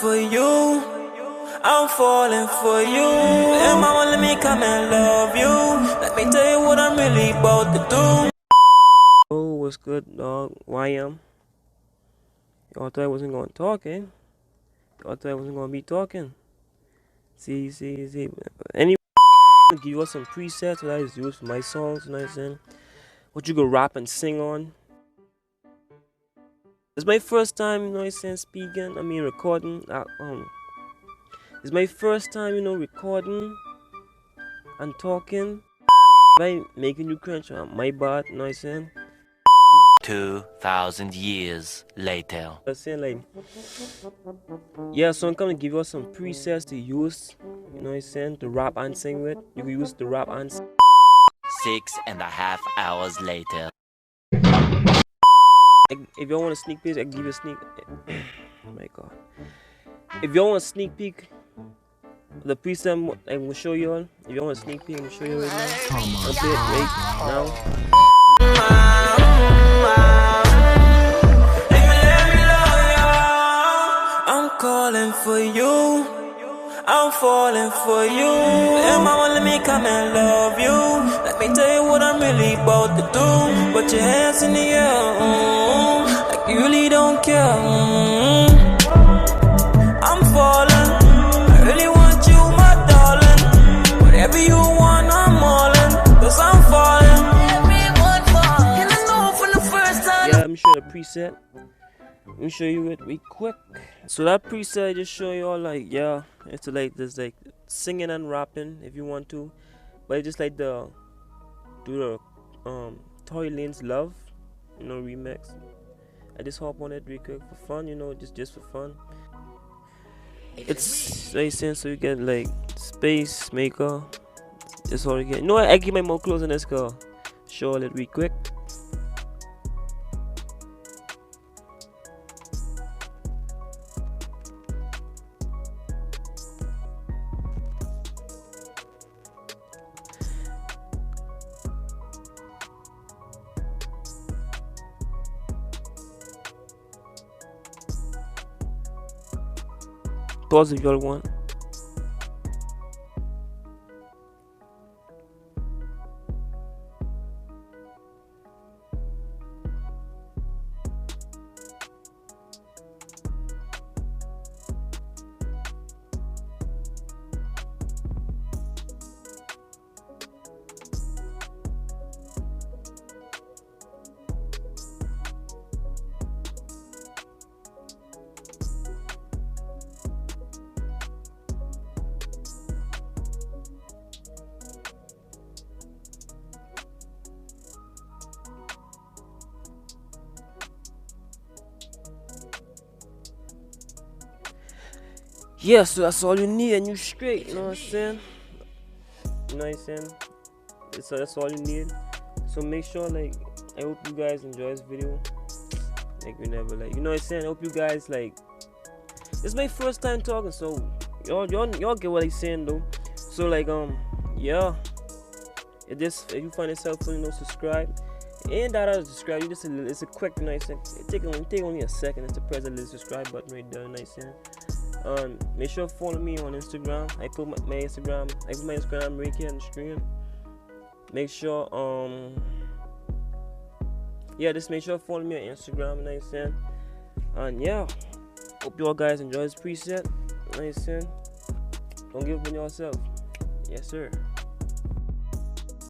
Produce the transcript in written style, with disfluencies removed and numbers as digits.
for you, I'm falling for you. And mama, let me come and love you. Let me tell you what I'm really about to do. Oh, what's good, dog? YM? Y'all thought I wasn't gonna talk, eh? Y'all thought I wasn't gonna be talking. See. Anyway, I'm gonna give you some presets that I just use for my songs, you know what I'm saying? What you go rap and sing on. It's my first time, you know what I'm saying, speaking, recording. It's my first time, recording and talking. By making you crunch on my bad, you know what I'm saying? 2,000 years later. I'm saying, like, yeah, so I'm gonna give you some presets to use, you know what I'm saying, to rap and sing with. You can use the rap and sing. 6.5 hours later. If y'all want a sneak peek, I can give you a sneak. Oh my god. If y'all want a sneak peek, the preset I'm gonna show you all. If y'all want a sneak peek, I'm gonna show you right now. I'll play it right now. I'm calling for you, I'm falling for you. And mama, let me come and love you. Let me tell you what I'm really about to do. Put your hands in the air, like you really don't care. I'm falling, I really want you, my darling. Whatever you want, I'm all in, cause I'm falling. Everyone falling, and I know from the first time. Yeah, let me show you the preset. Let me show you it real quick. So that preset I just show you all, like, yeah, it's like this, like singing and rapping if you want to, but I just like do the Tory Lanez Love, remix. I just hop on it real quick for fun, just for fun. It's like saying, so you get like space maker. That's all you get. I keep my mouth closed in this car. Show it real quick. Pause if y'all want. Yeah, so that's all you need and you straight, you know what I'm saying? So that's all you need. So make sure, like, I hope you guys enjoy this video. Like, you never, like, you know what I'm saying? I hope you guys, like, this is my first time talking, so y'all get what I'm saying though. So, like, yeah, if you find this helpful, subscribe. And that other subscribe, it's a quick, you know what I'm saying? It take only a second to press the little subscribe button right there, you know what I'm saying? Make sure to follow me on Instagram. I put my Instagram right here on the screen. Make sure just make sure to follow me on Instagram, you know what I'm saying? And yeah, hope you all guys enjoy this preset, you know what I'm saying? Don't give up on yourself. Yes sir.